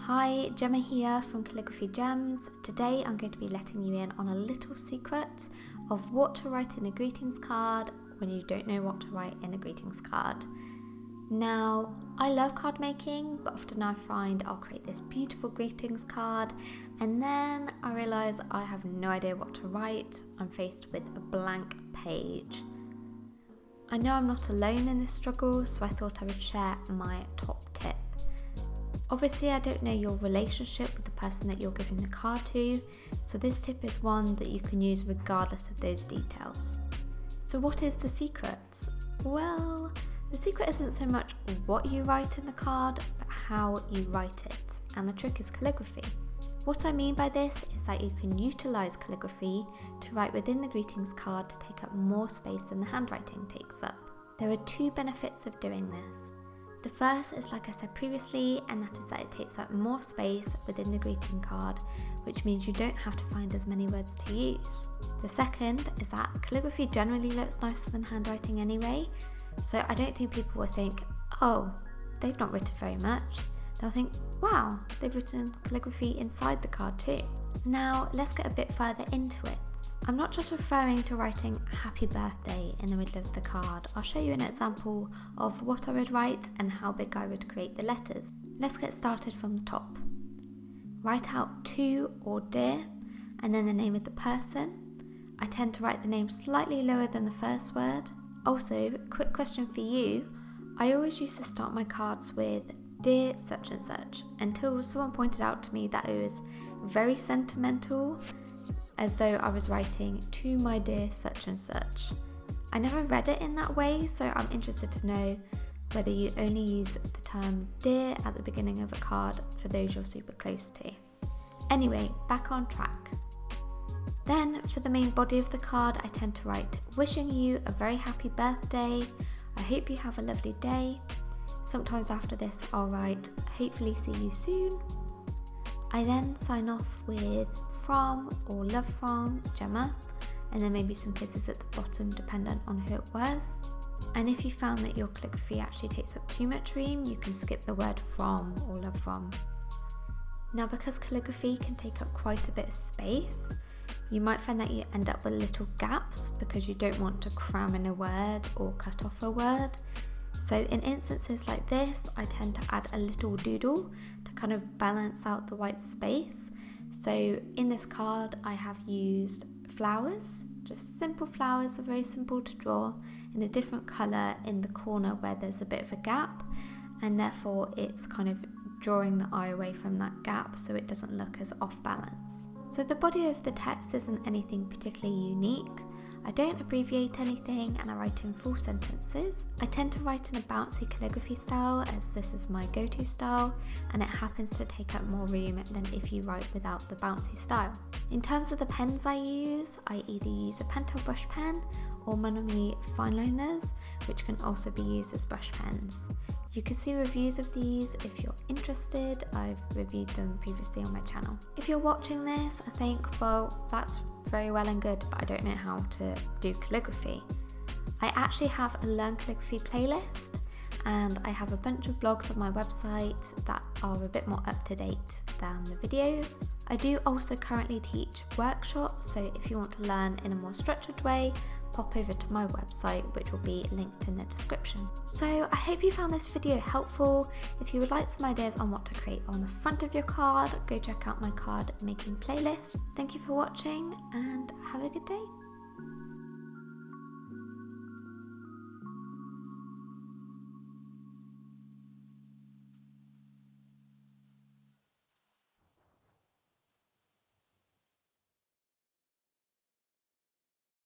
Hi, Gemma here from Calligraphy Gems. Today I'm going to be letting you in on a little secret of what to write in a greetings card when you don't know what to write in a greetings card. Now, I love card making, but often I find I'll create this beautiful greetings card and then I realise I have no idea what to write. I'm faced with a blank page. I know I'm not alone in this struggle, so I thought I would share my top tip. Obviously, I don't know your relationship with the person that you're giving the card to, so this tip is one that you can use regardless of those details. So what is the secret? Well, the secret isn't so much what you write in the card, but how you write it, and the trick is calligraphy. What I mean by this is that you can utilise calligraphy to write within the greetings card to take up more space than the handwriting takes up. There are two benefits of doing this. The first is, like I said previously, and that is that it takes up more space within the greeting card, which means you don't have to find as many words to use. The second is that calligraphy generally looks nicer than handwriting anyway, so I don't think people will think, oh, they've not written very much. They'll think, wow, they've written calligraphy inside the card too. Now, let's get a bit further into it. I'm not just referring to writing happy birthday in the middle of the card. I'll show you an example of what I would write and how big I would create the letters. Let's get started from the top. Write out to or dear and then the name of the person. I tend to write the name slightly lower than the first word. Also, quick question for you. I always used to start my cards with dear such and such until someone pointed out to me that it was very sentimental, as though I was writing to my dear such and such. I never read it in that way, so I'm interested to know whether you only use the term dear at the beginning of a card for those you're super close to. Anyway, back on track. Then for the main body of the card, I tend to write wishing you a very happy birthday. I hope you have a lovely day. Sometimes after this I'll write hopefully see you soon. I then sign off with from or love from Gemma, and then maybe some kisses at the bottom dependent on who it was. And if you found that your calligraphy actually takes up too much room, you can skip the word from or love from. Now, because calligraphy can take up quite a bit of space, you might find that you end up with little gaps because you don't want to cram in a word or cut off a word. So in instances like this, I tend to add a little doodle to kind of balance out the white space. So in this card, I have used flowers, just simple flowers, are very simple to draw, in a different colour in the corner where there's a bit of a gap, and therefore it's kind of drawing the eye away from that gap so it doesn't look as off balance. So the body of the text isn't anything particularly unique. I don't abbreviate anything and I write in full sentences. I tend to write in a bouncy calligraphy style, as this is my go-to style, and it happens to take up more room than if you write without the bouncy style. In terms of the pens I use, I either use a Pentel brush pen or Monomi fine liners, which can also be used as brush pens. You can see reviews of these if you're interested. I've reviewed them previously on my channel. If you're watching this and think, well, that's very well and good, but I don't know how to do calligraphy, I actually have a Learn Calligraphy playlist, and I have a bunch of blogs on my website that are a bit more up to date than the videos. I do also currently teach workshops, so if you want to learn in a more structured way, pop over to my website, which will be linked in the description. So I hope you found this video helpful. If you would like some ideas on what to create on the front of your card, go check out my card making playlist. Thank you for watching and have a good day.